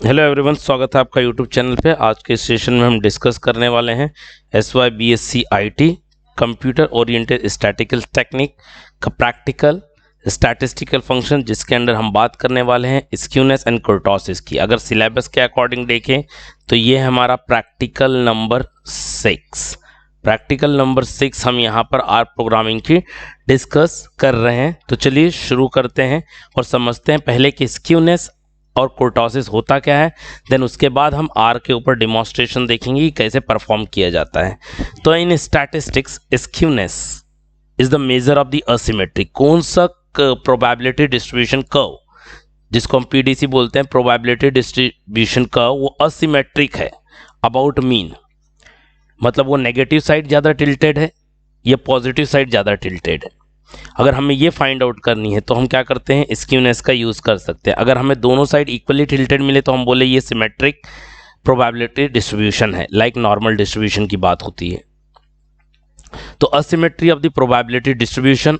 Hello everyone, स्वागत है आपका यूट्यूब चैनल पे। आज के सेशन में हम डिस्कस करने वाले हैं SYBSc IT computer oriented statistical technique का प्रैक्टिकल स्टैटिस्टिकल फंक्शन, जिसके अंदर हम बात करने वाले हैं स्क्यूनेस एंड कुर्टोसिस की। अगर सिलेबस के अकॉर्डिंग देखें तो ये हमारा प्रैक्टिकल नंबर 6 हम यहाँ पर आर प्रोग्रामिंग की डिस्कस कर रहे हैं। तो चलिए शुरू करते हैं और समझते हैं पहले कि स्क्यूनेस और कुर्टोसिस होता क्या है। देन उसके बाद हम आर के ऊपर डिमॉन्स्ट्रेशन देखेंगे कि कैसे परफॉर्म किया जाता है। तो इन statistics skewness is the measure of the asymmetry. कौन सा प्रोबेबिलिटी डिस्ट्रीब्यूशन कर्व, जिसको हम पीडीसी बोलते हैं, प्रोबेबिलिटी डिस्ट्रीब्यूशन कर्व, वो असिमेट्रिक है अबाउट मीन। मतलब वो नेगेटिव साइड ज़्यादा टिल्टेड है या पॉजिटिव साइड ज़्यादा टिल्टेड है। अगर हमें ये फाइंड आउट करनी है तो हम क्या करते हैं, स्क्यूनेस का यूज़ कर सकते हैं। अगर हमें दोनों साइड इक्वली टिल्टेड मिले तो हम बोले ये सिमेट्रिक प्रोबेबिलिटी डिस्ट्रीब्यूशन है, लाइक नॉर्मल डिस्ट्रीब्यूशन की बात होती है। तो asymmetry of the probability distribution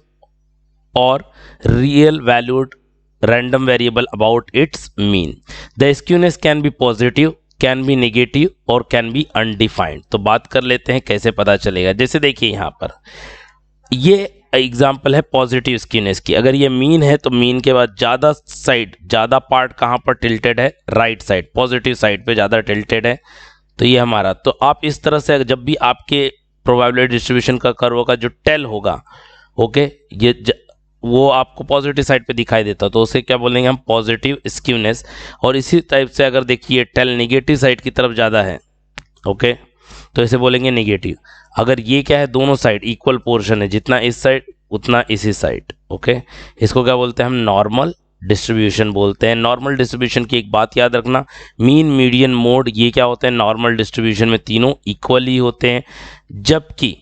और real valued random variable about its mean. The skewness can be positive, can be negative और कैन बी अनडिफाइंड। तो बात कर लेते हैं कैसे पता चलेगा। जैसे देखिए यहाँ पर ये एग्जाम्पल है पॉजिटिव स्क्यूनेस की। अगर ये मीन है तो मीन के बाद ज़्यादा पार्ट कहाँ पर टिल्टेड है, राइट साइड, पॉजिटिव साइड पे ज़्यादा टिल्टेड है। तो ये हमारा, तो आप इस तरह से जब भी आपके प्रोबेबिलिटी डिस्ट्रीब्यूशन का कर्व का जो टेल होगा, ओके, वो आपको पॉजिटिव साइड पे दिखाई देता, तो उसे क्या बोलेंगे हम, पॉजिटिव स्क्यूनेस। और इसी टाइप से अगर देखिए टेल नेगेटिव साइड की तरफ ज़्यादा है, ओके, तो इसे बोलेंगे नेगेटिव। अगर ये क्या है, दोनों साइड इक्वल पोर्शन है, जितना इस साइड उतना इसी साइड, ओके, इसको क्या बोलते हैं हम, नॉर्मल डिस्ट्रीब्यूशन बोलते हैं। नॉर्मल डिस्ट्रीब्यूशन की एक बात याद रखना, मीन मीडियन मोड, ये क्या होते हैं, नॉर्मल डिस्ट्रीब्यूशन में तीनों इक्वली होते हैं। जबकि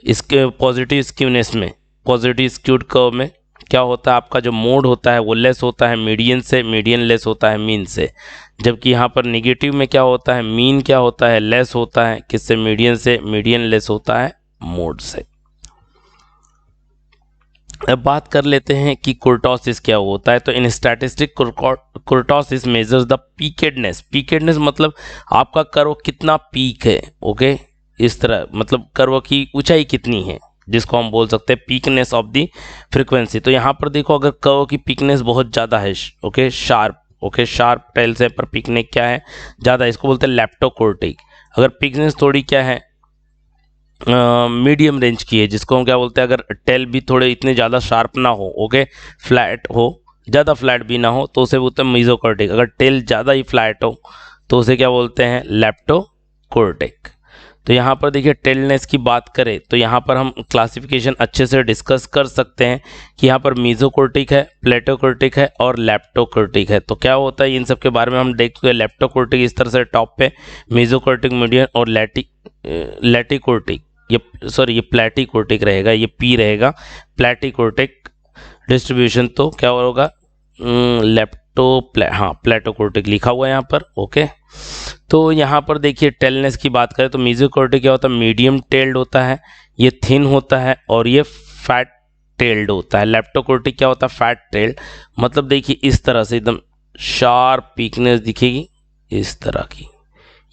इसके पॉजिटिव स्क्यूनेस में, पॉजिटिव स्क्यूड कर्व में क्या होता है, आपका जो मोड होता है वो लेस होता है मीडियन से, मीडियन लेस होता है मीन से। जबकि यहाँ पर नेगेटिव में क्या होता है, मीन क्या होता है, लेस होता है किससे, मीडियन से, मीडियन लेस होता है मोड से। अब बात कर लेते हैं कि कुर्टोसिस क्या होता है। तो इन स्टैटिस्टिक कुर्टोसिस मेजर्स द पीकेडनेस। पीकेडनेस मतलब आपका कर्व कितना पीक है, ओके, इस तरह, मतलब कर्व की ऊंचाई कितनी है, जिसको हम बोल सकते हैं पीकनेस ऑफ दी फ्रीक्वेंसी। तो यहाँ पर देखो, अगर कर्व की पीकनेस बहुत ज़्यादा है, okay, sharp, okay, sharp tail से पर पीकनेस क्या है, ज़्यादा, इसको बोलते हैं लेप्टोकोर्टिक। अगर पीकनेस थोड़ी क्या है, मीडियम रेंज की है, जिसको हम क्या बोलते हैं, अगर टेल भी थोड़े इतने ज़्यादा शार्प ना हो, ओके, फ्लैट हो, ज़्यादा फ्लैट भी ना हो, तो उसे बोलते हैं मीजोकोर्टिक। अगर टेल ज़्यादा ही फ्लैट हो तो उसे क्या बोलते हैं, लेप्टोकोर्टिक। तो यहाँ पर देखिए टेलनेस की बात करें तो यहाँ पर हम क्लासिफिकेशन अच्छे से डिस्कस कर सकते हैं कि यहाँ पर मीजोकोर्टिक है, प्लेटोकोर्टिक है और लेप्टोकोर्टिक है। तो क्या होता है इन सब के बारे में हम देख चुके हैं। लेप्टोकोर्टिक इस तरह से टॉप पे, मीजोकोर्टिक मीडियम और लैटिकोर्टिक, ये प्लेटिकोर्टिक रहेगा, ये पी रहेगा, प्लेटिकोर्टिक डिस्ट्रीब्यूशन। तो क्या होगा, प्लेटोकोर्टिक लिखा हुआ है यहाँ पर, ओके। तो यहाँ पर देखिए टेलनेस की बात करें तो मीजोकोर्टिक क्या होता है, मीडियम टेल्ड होता है, ये थिन होता है और ये फैट टेल्ड होता है। लेप्टोकोर्टिक क्या होता है, फैट टेल्ड, मतलब देखिए इस तरह से एकदम शार्प पीकनेस दिखेगी इस तरह की,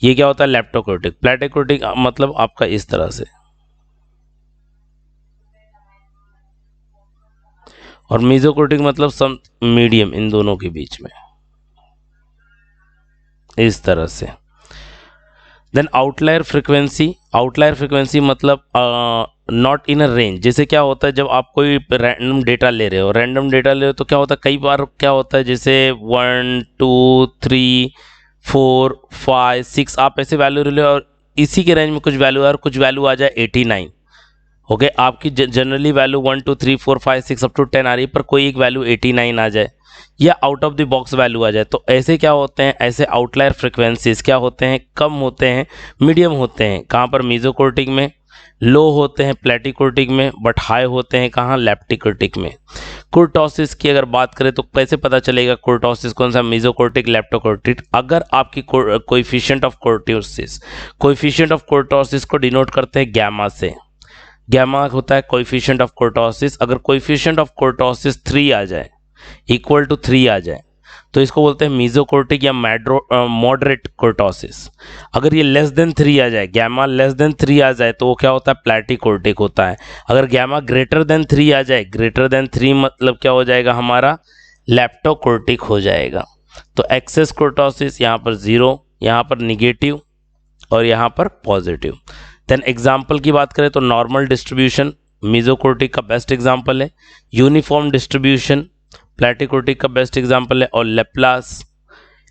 ये क्या होता है, लेप्टोकोर्टिक। प्लेटोकोर्टिक मतलब आपका इस तरह से, और मीजोकोर्टिक मतलब सम मीडियम इन दोनों के बीच में, इस तरह से। देन आउटलायर फ्रीक्वेंसी मतलब नॉट इन अ रेंज। जैसे क्या होता है, जब आप कोई रैंडम डेटा ले रहे हो, तो क्या होता है, कई बार क्या होता है, जैसे 1 2 3 4 5 6 आप ऐसे वैल्यू ले लो और इसी के रेंज में कुछ वैल्यू है और कुछ वैल्यू आ जाए 89, ओके, आपकी जनरली वैल्यू 1 2 3 4 5 6 अप टू 10 आ रही है, पर कोई एक वैल्यू 89 आ जाए या out of the box value आ जाए, तो ऐसे क्या होते हैं, ऐसे आउटलायर फ्रीक्वेंसीज क्या होते हैं, कम होते हैं, मीडियम होते हैं। कहाँ पर, मीजोकोर्टिक में, लो होते हैं प्लेटिकोर्टिक में, बट हाई होते हैं कहाँ, लेप्टिकोर्टिक में। कुर्टोसिस की अगर बात करें तो कैसे पता चलेगा कुर्टोसिस कौन सा, मीजोकोर्टिक, लेप्टोकोर्टिक। अगर आपकी कोएफिशिएंट ऑफ कुर्टोसिस को डिनोट करते हैं गैमा से। गैमा होता है कोएफिशिएंट ऑफ कुर्टोसिस। अगर कोएफिशिएंट ऑफ कुर्टोसिस 3 आ जाए, इक्वल टू 3 आ जाए, तो इसको बोलते हैं मीजोकोर्टिक या मॉडरेट कोर्टोसिस। अगर ये लेस देन 3 आ जाए, गैमा लेस देन 3 आ जाए तो वो क्या होता है, प्लैटिकोर्टिक होता है। अगर गैमा ग्रेटर देन 3 आ जाए, ग्रेटर देन 3 मतलब क्या हो जाएगा हमारा, लेप्टोकोर्टिक हो जाएगा। तो एक्सेस कोर्टोसिस यहाँ पर 0, यहाँ पर निगेटिव और यहाँ पर पॉजिटिव। देन एग्जाम्पल की बात करें तो नॉर्मल डिस्ट्रीब्यूशन मीजोकोर्टिक का बेस्ट एग्जाम्पल है, यूनिफॉर्म डिस्ट्रीब्यूशन प्लैटिकोर्टिक का बेस्ट एग्जाम्पल है, और लेप्लास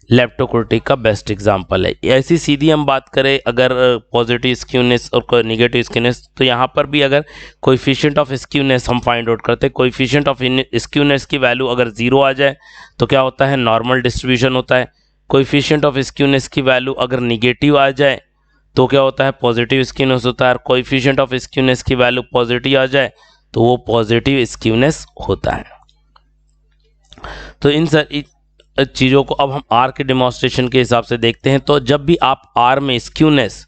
लेप्टोकोर्टिक का बेस्ट एग्जाम्पल है। ऐसी सीधी हम बात करें अगर पॉजिटिव स्क्यूनेस और नेगेटिव स्क्यूनेस, तो यहाँ पर भी अगर कोएफिशिएंट ऑफ स्क्यूनेस हम फाइंड आउट करते हैं, कोएफिशिएंट ऑफ स्क्यूनेस की वैल्यू अगर 0 आ जाए तो क्या होता है, नॉर्मल डिस्ट्रीब्यूशन होता है। कोएफिशिएंट ऑफ स्क्यूनेस की वैल्यू अगर निगेटिव आ जाए तो क्या होता है, पॉजिटिव स्क्यूनेस होता है। और कोएफिशिएंट ऑफ स्क्यूनेस की वैल्यू पॉजिटिव आ जाए तो वो पॉजिटिव स्क्यूनेस होता है। तो इन सारी चीज़ों को अब हम आर के डिमॉन्स्ट्रेशन के हिसाब से देखते हैं। तो जब भी आप आर में स्क्यूनेस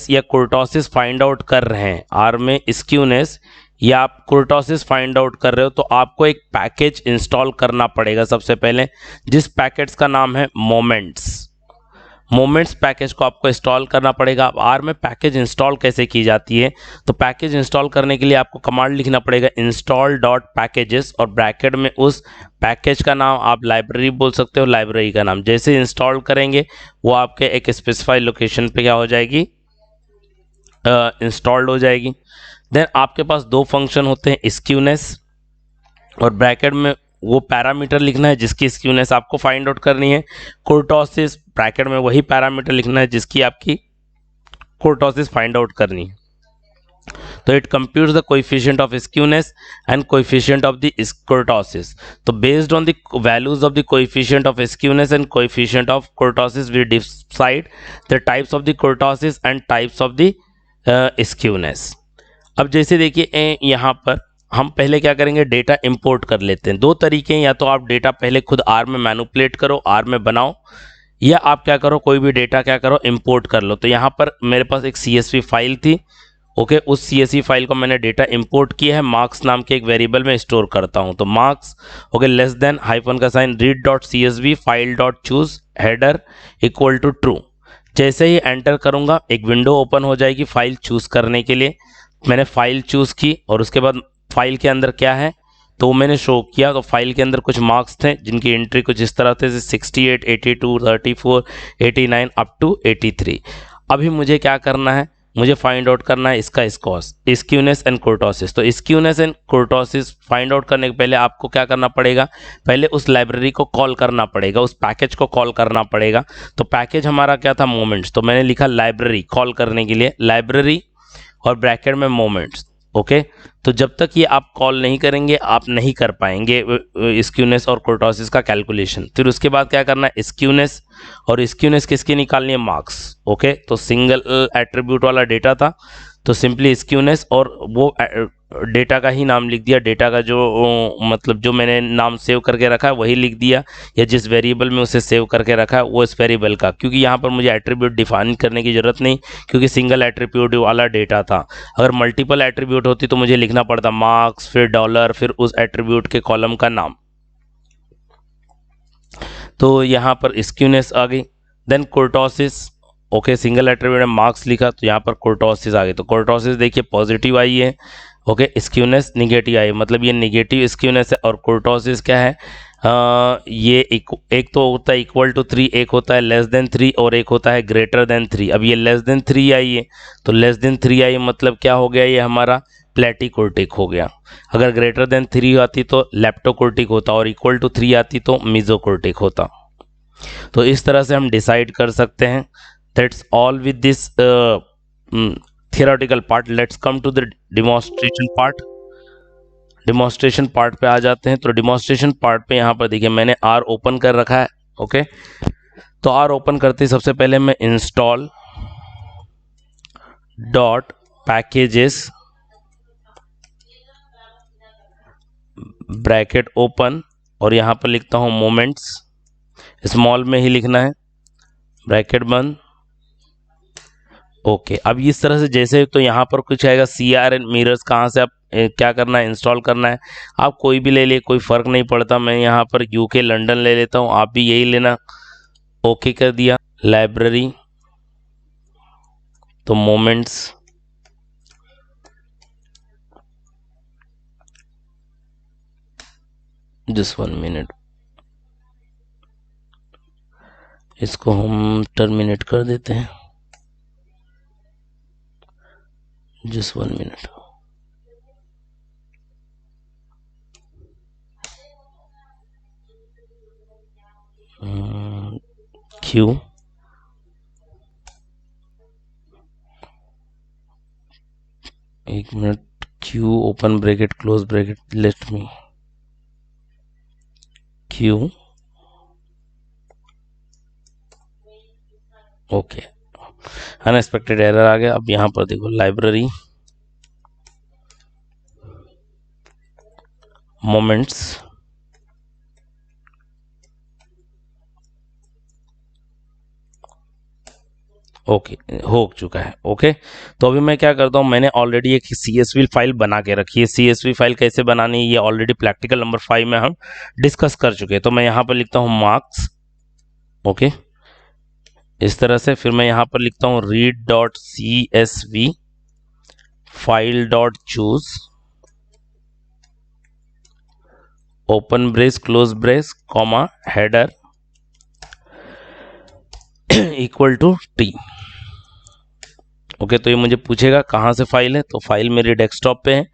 या कोर्टोसिस फाइंड आउट कर रहे हैं, आर में स्क्यूनेस या आप कोर्टोसिस फाइंड आउट कर रहे हो, तो आपको एक पैकेज इंस्टॉल करना पड़ेगा सबसे पहले, जिस पैकेज का नाम है मोमेंट्स पैकेज को आपको इंस्टॉल करना पड़ेगा। अब आर में पैकेज इंस्टॉल कैसे की जाती है, तो पैकेज इंस्टॉल करने के लिए आपको कमांड लिखना पड़ेगा install.packages, और ब्रैकेट में उस पैकेज का नाम आप लाइब्रेरी बोल सकते हो, लाइब्रेरी का नाम। जैसे इंस्टॉल करेंगे वो आपके एक स्पेसिफाइड लोकेशन पे क्या हो जाएगी, इंस्टॉल्ड हो जाएगी। देन आपके पास 2 फंक्शन होते हैं, स्क्यूनेस और ब्रैकेट में वो पैरामीटर लिखना है जिसकी स्क्यूनेस आपको फाइंड आउट करनी है, कोर्टोसिस ब्रैकेट में वही पैरामीटर लिखना है जिसकी आपकी कोर्टोसिस फाइंड आउट करनी है। तो it computes the coefficient of skewness and coefficient of the kurtosis. तो based on the values of the coefficient of skewness and coefficient of kurtosis we decide the types of the kurtosis and types of the skewness. अब जैसे देखिए यहाँ पर हम पहले क्या करेंगे, डेटा इंपोर्ट कर लेते हैं। 2 तरीके हैं, या तो आप डेटा पहले खुद आर में मैनिपुलेट करो, आर में बनाओ, या आप क्या करो, कोई भी डेटा क्या करो, इंपोर्ट कर लो। तो यहाँ पर मेरे पास एक CSV फाइल थी, ओके, उस CSV फाइल को मैंने डेटा इंपोर्ट किया है, मार्क्स नाम के एक वेरिएबल में स्टोर करता हूँ। तो marks okay less than hyphen का sign read.csv file.choose header equal to true. जैसे ही एंटर करूँगा एक विंडो ओपन हो जाएगी फाइल चूज़ करने के लिए। मैंने फाइल चूज़ की और उसके बाद फाइल के अंदर क्या है तो मैंने शो किया। तो फाइल के अंदर कुछ मार्क्स थे जिनकी एंट्री कुछ इस तरह थे, 68, 82, 34, 89 अप टू 83। अभी मुझे क्या करना है, मुझे फाइंड आउट करना है इसका स्क्यूनेस एंड कोर्टोसिस। तो skewness and kurtosis find out करने के पहले आपको क्या करना पड़ेगा, पहले उस लाइब्रेरी को कॉल करना पड़ेगा, उस पैकेज को कॉल करना पड़ेगा। तो पैकेज हमारा क्या था, मोमेंट्स। तो मैंने लिखा लाइब्रेरी, कॉल करने के लिए लाइब्रेरी और ब्रैकेट में मोमेंट्स, ओके। तो जब तक ये आप कॉल नहीं करेंगे आप नहीं कर पाएंगे स्क्यूनेस और कोर्टोसिस का कैलकुलेशन। फिर उसके बाद क्या करना है, स्क्यूनेस, और स्क्यूनेस किसकी निकालनी है, मार्क्स, ओके। तो सिंगल एट्रीब्यूट वाला डेटा था तो सिंपली स्क्यूनेस और वो डेटा का ही नाम लिख दिया, डेटा का जो मतलब जो मैंने नाम सेव करके रखा है वही लिख दिया, या जिस वेरिएबल में उसे सेव करके रखा है वो इस वेरिएबल का, क्योंकि यहाँ पर मुझे एट्रीब्यूट डिफाइन करने की ज़रूरत नहीं क्योंकि सिंगल एट्रीब्यूट वाला डेटा था। अगर मल्टीपल एट्रीब्यूट होती तो मुझे लिखना पड़ता मार्क्स, फिर डॉलर, फिर उस एट्रीब्यूट के कॉलम का नाम। तो यहाँ पर स्क्यूनेस आ गई। देन कोर्टोसिस, ओके, सिंगल एट्रीब्यूट में मार्क्स लिखा तो यहाँ पर कोर्टोसिस आ गई। तो कोर्टोसिस देखिए पॉजिटिव आई है, ओके, स्क्यूनेस निगेटिव आई, मतलब ये निगेटिव स्क्यूनेस है। और कोर्टोसिस क्या है, ये एक तो होता है इक्वल टू 3, एक होता है लेस देन 3 और एक होता है ग्रेटर देन 3। अब ये लेस देन 3 आई है तो लेस देन 3 आई मतलब क्या हो गया, ये हमारा प्लैटिकोर्टिक हो गया। अगर ग्रेटर देन 3 आती तो लेप्टोकोर्टिक होता और इक्वल टू 3 आती तो मीजोकोर्टिक होता। तो इस तरह से हम डिसाइड कर सकते हैं। That's all with this theoretical part. Let's come to the demonstration part. Demonstration part पे आ जाते हैं। तो डिमॉन्स्ट्रेशन पार्ट पे यहाँ पर देखिए मैंने आर ओपन कर रखा है, ओके। तो आर ओपन करते ही सबसे पहले मैं install dot packages bracket open और यहाँ पर लिखता हूँ मोमेंट्स, स्मॉल में ही लिखना है, ब्रैकेट बंद, ओके, अब इस तरह से जैसे तो यहाँ पर कुछ आएगा CRN मिरर्स, कहाँ से आप क्या करना है, इंस्टॉल करना है। आप कोई भी ले ले, कोई फ़र्क नहीं पड़ता। मैं यहाँ पर UK लंदन ले लेता हूँ, आप भी यही लेना। ओके कर दिया। लाइब्रेरी तो मोमेंट्स, जस्ट 1 मिनट, इसको हम टर्मिनेट कर देते हैं, जस्ट 1 मिनट। क्यू, एक minute, Q open bracket close bracket, let me, Q, okay, unexpected error आ गया। अब यहाँ पर देखो लाइब्रेरी मोमेंट्स, ओके हो चुका है। ओके, तो अभी मैं क्या करता हूँ, मैंने ऑलरेडी एक CSV फाइल बना के रखी है। CSV फाइल कैसे बनानी है ये ऑलरेडी प्रैक्टिकल नंबर 5 में हम डिस्कस कर चुके हैं। तो मैं यहाँ पर लिखता हूँ मार्क्स, ओके, इस तरह से। फिर मैं यहाँ पर लिखता हूँ read.csv file dot choose open brace close brace comma header equal to T. Okay, तो ये मुझे पूछेगा कहाँ से फाइल है, तो फाइल मेरी डेस्कटॉप पे है।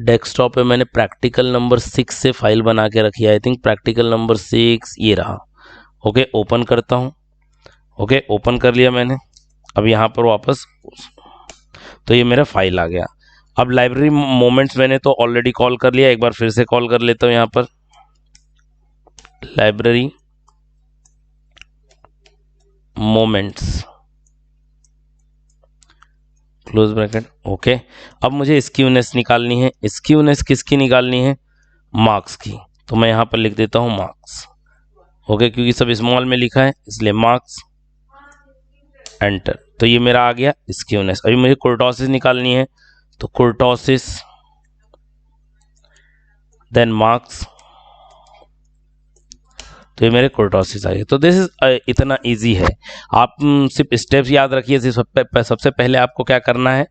डेस्कटॉप पे मैंने प्रैक्टिकल नंबर 6 से फाइल बना के रखी है। आई थिंक प्रैक्टिकल नंबर 6 ये रहा। ओके, ओपन करता हूँ। ओके, ओपन कर लिया मैंने। अब यहाँ पर वापस, तो ये मेरा फाइल आ गया। अब लाइब्रेरी मोमेंट्स मैंने तो ऑलरेडी कॉल कर लिया, एक बार फिर से कॉल कर लेता हूँ। यहाँ पर library moments close bracket, okay. अब मुझे स्क्यूनेस निकालनी है। स्क्यूनेस किसकी निकालनी है, मार्क्स की। तो मैं यहाँ पर लिख देता हूँ मार्क्स, ओके, क्योंकि सब स्मॉल में लिखा है इसलिए मार्क्स, एंटर। तो ये मेरा आ गया स्क्यूनेस। अभी मुझे कुर्टोसिस निकालनी है, तो कुर्टोसिस देन मार्क्स, तो ये मेरे कुर्टोसिस आ गए। तो दिस इज इतना इजी है। आप सिर्फ स्टेप्स याद रखिए। सबसे पहले आपको क्या करना है,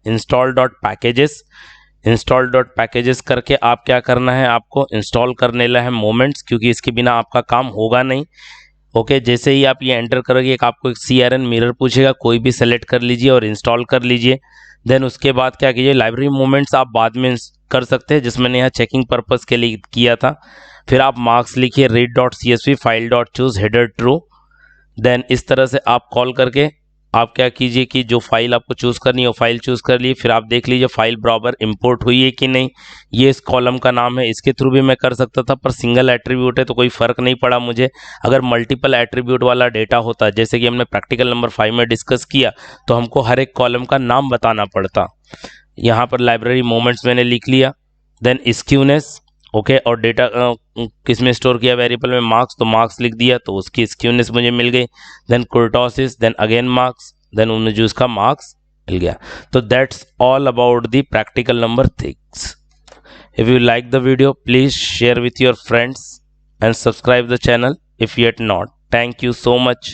install.packages करके आप क्या करना है, आपको इंस्टॉल करने ला है मोमेंट्स, क्योंकि इसके बिना आपका काम होगा नहीं। ओके, जैसे ही आप ये एंटर करोगे एक आपको एक CRN मिरर पूछेगा, कोई भी सेलेक्ट कर लीजिए और इंस्टॉल कर लीजिए। देन उसके बाद क्या कीजिए, लाइब्रेरी मोमेंट्स आप बाद में कर सकते हैं, जिसमें मैंने यहाँ चेकिंग पर्पस के लिए किया था। फिर आप मार्क्स लिखिए, read.csv file dot choose header true. Then इस तरह से आप कॉल करके आप क्या कीजिए कि जो फाइल आपको चूज़ करनी है वो फाइल चूज़ कर लिए। फिर आप देख लीजिए फाइल बराबर इंपोर्ट हुई है कि नहीं। ये इस कॉलम का नाम है, इसके थ्रू भी मैं कर सकता था, पर सिंगल एट्रीब्यूट है तो कोई फ़र्क नहीं पड़ा मुझे। अगर मल्टीपल एट्रीब्यूट वाला डेटा होता, जैसे कि हमने प्रैक्टिकल नंबर 5 में डिस्कस किया, तो हमको हर एक कॉलम का नाम बताना पड़ता। यहाँ पर लाइब्रेरी मोमेंट्स मैंने लिख लिया। देन स्क्यूनेस, ओके, और डेटा किस में स्टोर किया, वेरिएबल में मार्क्स, तो मार्क्स लिख दिया तो उसकी स्क्यूनेस मुझे मिल गई। Then kurtosis, then again marks, then उन्हें जो उसका मार्क्स मिल गया। तो that's all about the practical number 6। If you like the video please share with your friends and subscribe the channel if yet not. Thank you so much.